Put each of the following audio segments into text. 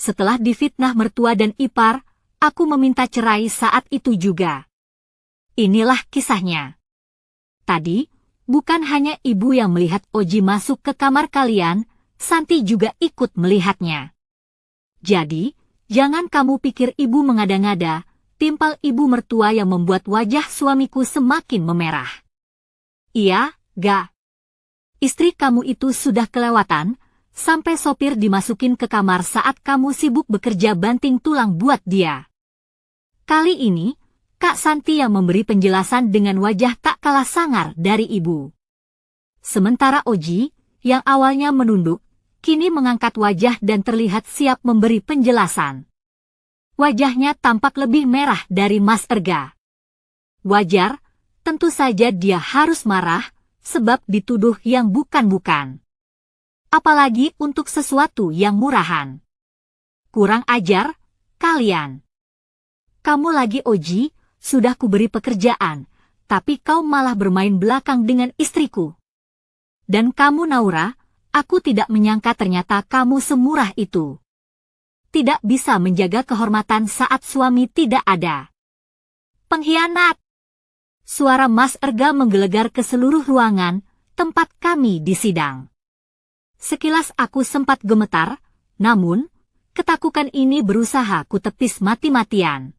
Setelah difitnah mertua dan ipar, aku meminta cerai saat itu juga. Inilah kisahnya. Tadi, bukan hanya ibu yang melihat Oji masuk ke kamar kalian, Santi juga ikut melihatnya. Jadi, jangan kamu pikir ibu mengada-ngada, timpal ibu mertua yang membuat wajah suamiku semakin memerah. Iya, Ga. Istri kamu itu sudah kelewatan, sampai sopir dimasukin ke kamar saat kamu sibuk bekerja banting tulang buat dia. Kali ini, Kak Santi yang memberi penjelasan dengan wajah tak kalah sangar dari ibu. Sementara Oji, yang awalnya menunduk, kini mengangkat wajah dan terlihat siap memberi penjelasan. Wajahnya tampak lebih merah dari Mas Erga. Wajar, tentu saja dia harus marah, sebab dituduh yang bukan-bukan. Apalagi untuk sesuatu yang murahan. Kurang ajar, kalian. Kamu lagi Oji, sudah kuberi pekerjaan, tapi kau malah bermain belakang dengan istriku. Dan kamu Naura, aku tidak menyangka ternyata kamu semurah itu. Tidak bisa menjaga kehormatan saat suami tidak ada. Pengkhianat! Suara Mas Erga menggelegar ke seluruh ruangan, tempat kami di sidang. Sekilas aku sempat gemetar, namun, ketakutan ini berusaha kutepis mati-matian.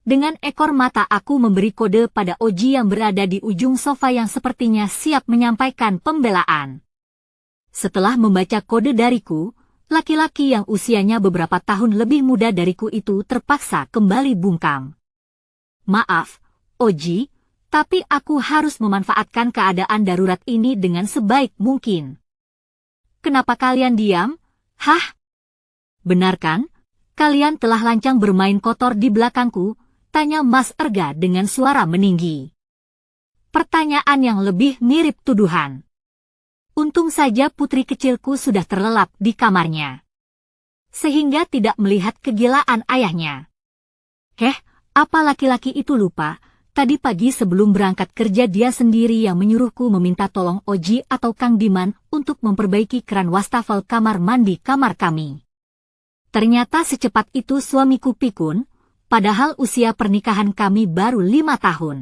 Dengan ekor mata aku memberi kode pada Oji yang berada di ujung sofa yang sepertinya siap menyampaikan pembelaan. Setelah membaca kode dariku, laki-laki yang usianya beberapa tahun lebih muda dariku itu terpaksa kembali bungkam. Maaf, Oji, tapi aku harus memanfaatkan keadaan darurat ini dengan sebaik mungkin. Kenapa kalian diam? Hah? Benar kan? Kalian telah lancang bermain kotor di belakangku? Tanya Mas Erga dengan suara meninggi. Pertanyaan yang lebih mirip tuduhan. Untung saja putri kecilku sudah terlelap di kamarnya. Sehingga tidak melihat kegilaan ayahnya. Apa laki-laki itu lupa? Tadi pagi sebelum berangkat kerja dia sendiri yang menyuruhku meminta tolong Oji atau Kang Diman untuk memperbaiki keran wastafel kamar mandi kamar kami. Ternyata secepat itu suamiku pikun, padahal usia pernikahan kami baru 5 tahun.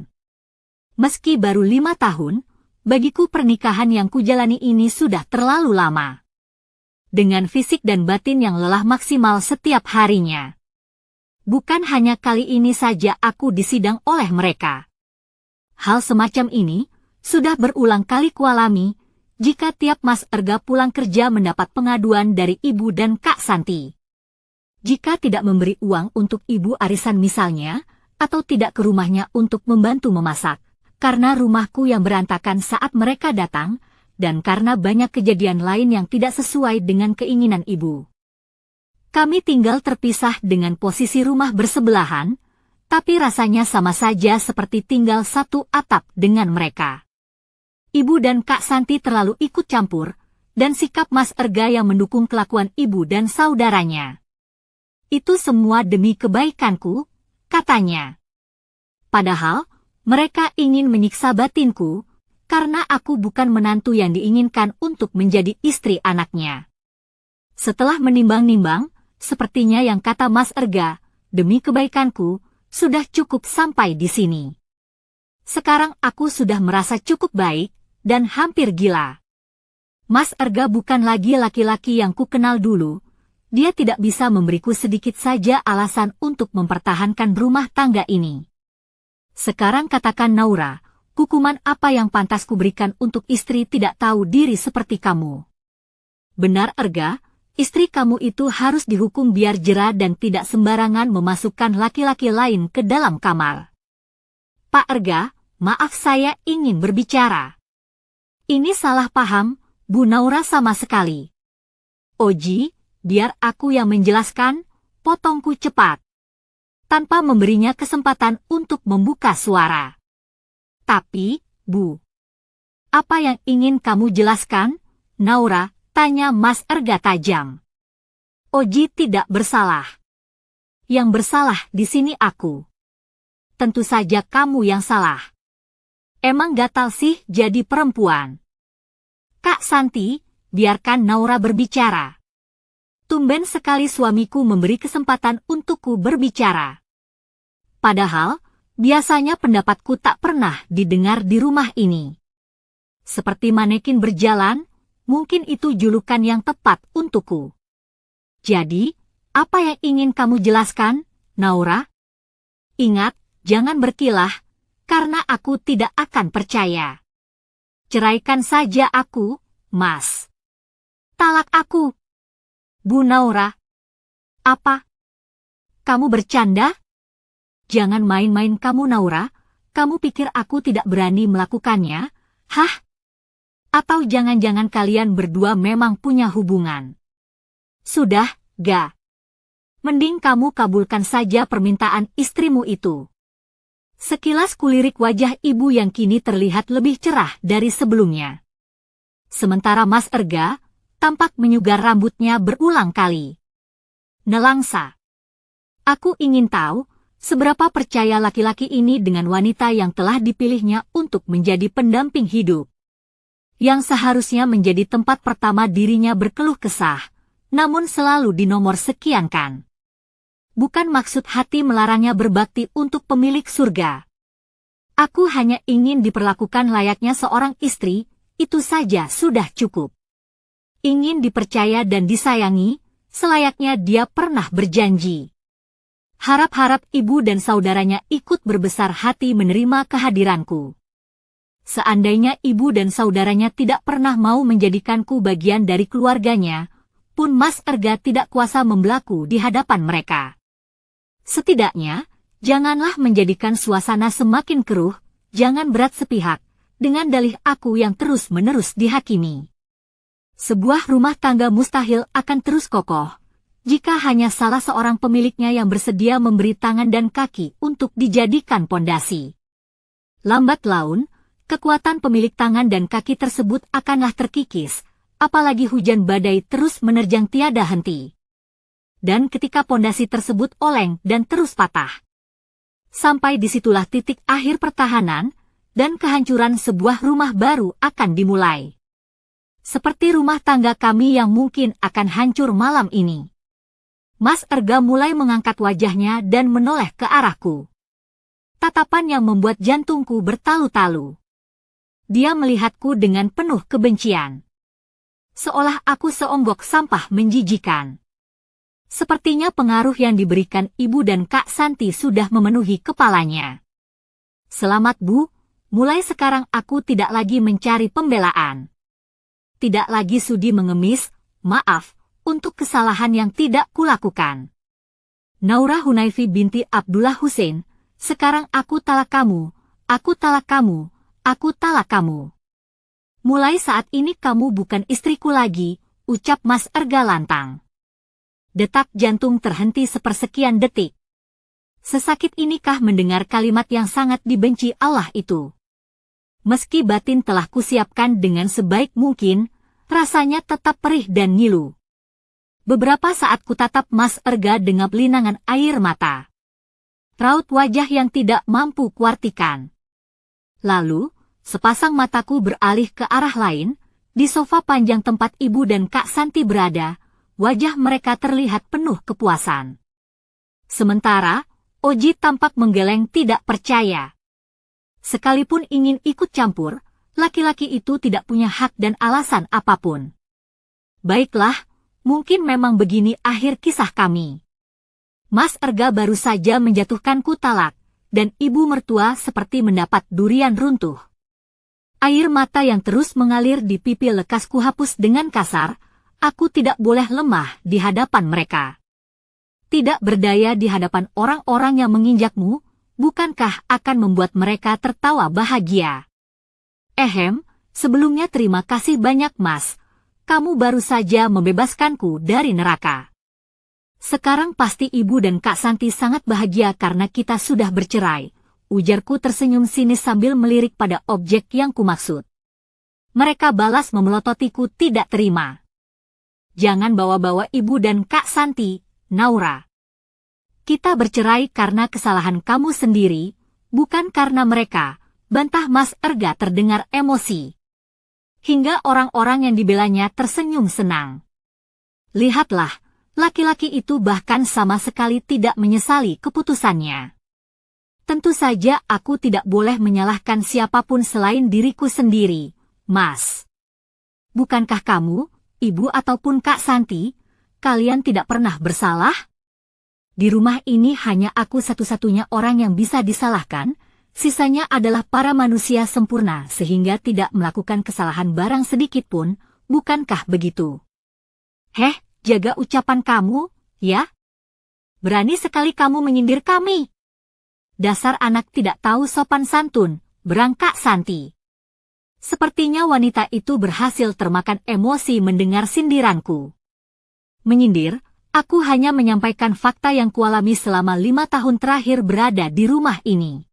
Meski baru 5 tahun, bagiku pernikahan yang kujalani ini sudah terlalu lama. Dengan fisik dan batin yang lelah maksimal setiap harinya. Bukan hanya kali ini saja aku disidang oleh mereka. Hal semacam ini sudah berulang kali kualami jika tiap Mas Erga pulang kerja mendapat pengaduan dari ibu dan Kak Santi. Jika tidak memberi uang untuk ibu arisan misalnya, atau tidak ke rumahnya untuk membantu memasak, karena rumahku yang berantakan saat mereka datang, dan karena banyak kejadian lain yang tidak sesuai dengan keinginan ibu. Kami tinggal terpisah dengan posisi rumah bersebelahan, tapi rasanya sama saja seperti tinggal satu atap dengan mereka. Ibu dan Kak Santi terlalu ikut campur, dan sikap Mas Erga yang mendukung kelakuan ibu dan saudaranya. Itu semua demi kebaikanku, katanya. Padahal, mereka ingin menyiksa batinku, karena aku bukan menantu yang diinginkan untuk menjadi istri anaknya. Setelah menimbang-nimbang, sepertinya yang kata Mas Erga, demi kebaikanku, sudah cukup sampai di sini. Sekarang aku sudah merasa cukup baik, dan hampir gila. Mas Erga bukan lagi laki-laki yang kukenal dulu. Dia tidak bisa memberiku sedikit saja alasan untuk mempertahankan rumah tangga ini. Sekarang katakan Naura, hukuman apa yang pantas kuberikan untuk istri tidak tahu diri seperti kamu? Benar Erga, istri kamu itu harus dihukum biar jera dan tidak sembarangan memasukkan laki-laki lain ke dalam kamar. Pak Erga, maaf saya ingin berbicara. Ini salah paham, Bu Naura sama sekali. Oji, biar aku yang menjelaskan, potongku cepat. Tanpa memberinya kesempatan untuk membuka suara. Tapi, Bu, apa yang ingin kamu jelaskan, Naura? Tanya Mas Erga tajam. Oji tidak bersalah. Yang bersalah di sini aku. Tentu saja kamu yang salah. Emang gatal sih jadi perempuan. Kak Santi, biarkan Naura berbicara. tumben sekali suamiku memberi kesempatan untukku berbicara. Padahal, biasanya pendapatku tak pernah didengar di rumah ini. Seperti manekin berjalan, mungkin itu julukan yang tepat untukku. Jadi, apa yang ingin kamu jelaskan, Naura? Ingat, jangan berkilah, karena aku tidak akan percaya. Ceraikan saja aku, Mas. Talak aku. Bu Naura. Apa? Kamu bercanda? Jangan main-main kamu, Naura. Kamu pikir aku tidak berani melakukannya? Hah? Atau jangan-jangan kalian berdua memang punya hubungan? Sudah, Ga. Mending kamu kabulkan saja permintaan istrimu itu. Sekilas kulirik wajah ibu yang kini terlihat lebih cerah dari sebelumnya. Sementara Mas Erga tampak menyugar rambutnya berulang kali. Nelangsa. Aku ingin tahu, seberapa percaya laki-laki ini dengan wanita yang telah dipilihnya untuk menjadi pendamping hidup. Yang seharusnya menjadi tempat pertama dirinya berkeluh kesah, namun selalu di nomor sekian kan. Bukan maksud hati melarangnya berbakti untuk pemilik surga. Aku hanya ingin diperlakukan layaknya seorang istri, itu saja sudah cukup. Ingin dipercaya dan disayangi, selayaknya dia pernah berjanji. Harap-harap ibu dan saudaranya ikut berbesar hati menerima kehadiranku. Seandainya ibu dan saudaranya tidak pernah mau menjadikanku bagian dari keluarganya, pun Mas Erga tidak kuasa membelaku di hadapan mereka. Setidaknya, janganlah menjadikan suasana semakin keruh, jangan berat sepihak, dengan dalih aku yang terus-menerus dihakimi. Sebuah rumah tangga mustahil akan terus kokoh, jika hanya salah seorang pemiliknya yang bersedia memberi tangan dan kaki untuk dijadikan pondasi. Lambat laun, kekuatan pemilik tangan dan kaki tersebut akanlah terkikis, apalagi hujan badai terus menerjang tiada henti. Dan ketika pondasi tersebut oleng dan terus patah. Sampai disitulah titik akhir pertahanan, dan kehancuran sebuah rumah baru akan dimulai. Seperti rumah tangga kami yang mungkin akan hancur malam ini. Mas Erga mulai mengangkat wajahnya dan menoleh ke arahku. Tatapan yang membuat jantungku bertalu-talu. Dia melihatku dengan penuh kebencian. Seolah aku seonggok sampah menjijikan. Sepertinya pengaruh yang diberikan ibu dan Kak Santi sudah memenuhi kepalanya. Selamat Bu, mulai sekarang aku tidak lagi mencari pembelaan. Tidak lagi sudi mengemis, maaf, untuk kesalahan yang tidak kulakukan. Naura Hunayfi binti Abdullah Hussein, sekarang aku talak kamu, aku talak kamu. Aku talak kamu. Mulai saat ini kamu bukan istriku lagi, ucap Mas Erga lantang. Detak jantung terhenti sepersekian detik. Sesakit inikah mendengar kalimat yang sangat dibenci Allah itu? Meski batin telah kusiapkan dengan sebaik mungkin, rasanya tetap perih dan ngilu. Beberapa saat kutatap Mas Erga dengan linangan air mata. Raut wajah yang tidak mampu kuartikan. Lalu, sepasang mataku beralih ke arah lain, di sofa panjang tempat ibu dan Kak Santi berada, wajah mereka terlihat penuh kepuasan. Sementara, Oji tampak menggeleng tidak percaya. Sekalipun ingin ikut campur, laki-laki itu tidak punya hak dan alasan apapun. Baiklah, mungkin memang begini akhir kisah kami. Mas Erga baru saja menjatuhkanku talak, dan ibu mertua seperti mendapat durian runtuh. Air mata yang terus mengalir di pipi lekas kuhapus dengan kasar, aku tidak boleh lemah di hadapan mereka. Tidak berdaya di hadapan orang-orang yang menginjakmu, bukankah akan membuat mereka tertawa bahagia? Sebelumnya terima kasih banyak Mas, kamu baru saja membebaskanku dari neraka. Sekarang pasti ibu dan Kak Santi sangat bahagia karena kita sudah bercerai. Ujarku tersenyum sinis sambil melirik pada objek yang kumaksud. Mereka balas memelototiku tidak terima. Jangan bawa-bawa ibu dan Kak Santi, Naura. Kita bercerai karena kesalahan kamu sendiri, bukan karena mereka, bantah Mas Erga terdengar emosi. Hingga orang-orang yang dibelanya tersenyum senang. Lihatlah, laki-laki itu bahkan sama sekali tidak menyesali keputusannya. Tentu saja aku tidak boleh menyalahkan siapapun selain diriku sendiri, Mas. Bukankah kamu, Ibu ataupun Kak Santi, kalian tidak pernah bersalah? Di rumah ini hanya aku satu-satunya orang yang bisa disalahkan, sisanya adalah para manusia sempurna sehingga tidak melakukan kesalahan barang sedikit pun, bukankah begitu? Heh, jaga ucapan kamu, ya? Berani sekali kamu menyindir kami. Dasar anak tidak tahu sopan santun, berangkat Santi. Sepertinya wanita itu berhasil termakan emosi mendengar sindiranku. Menyindir, aku hanya menyampaikan fakta yang kualami selama 5 tahun terakhir berada di rumah ini.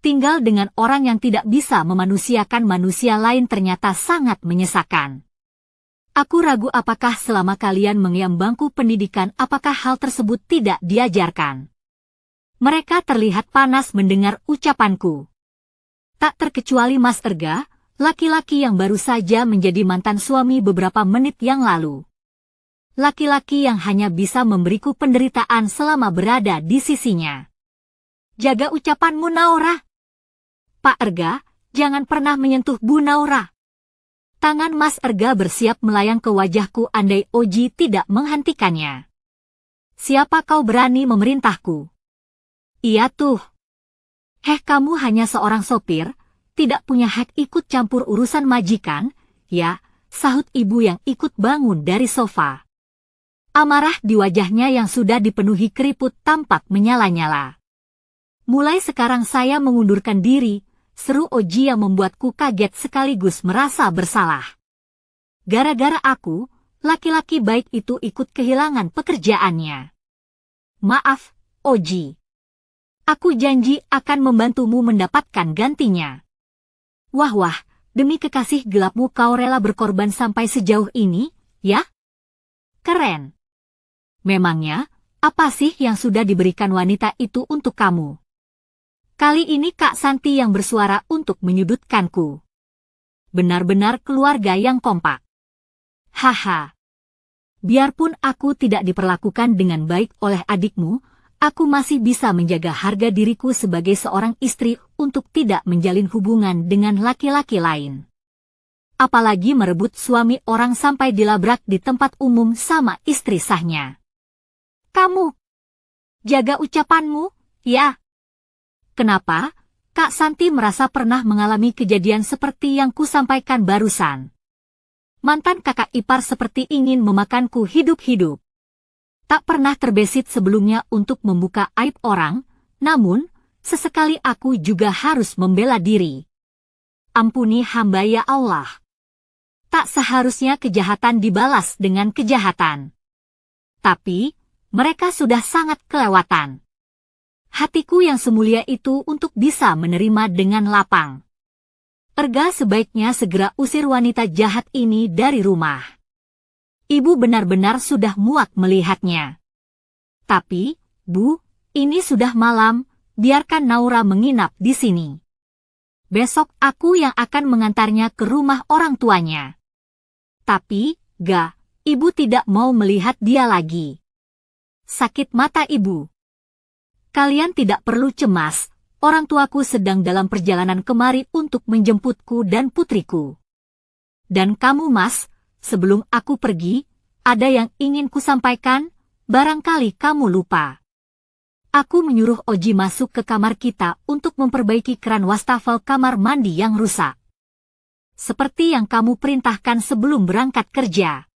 Tinggal dengan orang yang tidak bisa memanusiakan manusia lain ternyata sangat menyesakan. Aku ragu apakah selama kalian mengenyam bangku pendidikan apakah hal tersebut tidak diajarkan. Mereka terlihat panas mendengar ucapanku. Tak terkecuali Mas Erga, laki-laki yang baru saja menjadi mantan suami beberapa menit yang lalu. Laki-laki yang hanya bisa memberiku penderitaan selama berada di sisinya. Jaga ucapanmu, Naura. Pak Erga, jangan pernah menyentuh Bu Naura. Tangan Mas Erga bersiap melayang ke wajahku andai Oji tidak menghentikannya. Siapa kau berani memerintahku? Iya tuh. Heh, kamu hanya seorang sopir, tidak punya hak ikut campur urusan majikan, ya, sahut ibu yang ikut bangun dari sofa. Amarah di wajahnya yang sudah dipenuhi keriput tampak menyala-nyala. Mulai sekarang saya mengundurkan diri, seru Oji yang membuatku kaget sekaligus merasa bersalah. Gara-gara aku, laki-laki baik itu ikut kehilangan pekerjaannya. Maaf, Oji. Aku janji akan membantumu mendapatkan gantinya. Wah, demi kekasih gelapmu kau rela berkorban sampai sejauh ini, ya? Keren. Memangnya, apa sih yang sudah diberikan wanita itu untuk kamu? Kali ini Kak Santi yang bersuara untuk menyudutkanku. Benar-benar keluarga yang kompak. Haha. Biarpun aku tidak diperlakukan dengan baik oleh adikmu, aku masih bisa menjaga harga diriku sebagai seorang istri untuk tidak menjalin hubungan dengan laki-laki lain. Apalagi merebut suami orang sampai dilabrak di tempat umum sama istri sahnya. Kamu, jaga ucapanmu, ya. Kenapa? Kak Santi merasa pernah mengalami kejadian seperti yang kusampaikan barusan. Mantan kakak ipar seperti ingin memakanku hidup-hidup. Tak pernah terbesit sebelumnya untuk membuka aib orang, namun, sesekali aku juga harus membela diri. Ampuni hamba ya Allah. Tak seharusnya kejahatan dibalas dengan kejahatan. Tapi, mereka sudah sangat kelewatan. Hatiku yang semulia itu untuk bisa menerima dengan lapang. Erga sebaiknya segera usir wanita jahat ini dari rumah. Ibu benar-benar sudah muak melihatnya. Tapi, Bu, ini sudah malam, biarkan Naura menginap di sini. Besok aku yang akan mengantarnya ke rumah orang tuanya. Tapi, Ibu tidak mau melihat dia lagi. Sakit mata Ibu. Kalian tidak perlu cemas, orang tuaku sedang dalam perjalanan kemari untuk menjemputku dan putriku. Dan kamu, Mas, sebelum aku pergi, ada yang ingin kusampaikan, barangkali kamu lupa. Aku menyuruh Oji masuk ke kamar kita untuk memperbaiki keran wastafel kamar mandi yang rusak. Seperti yang kamu perintahkan sebelum berangkat kerja.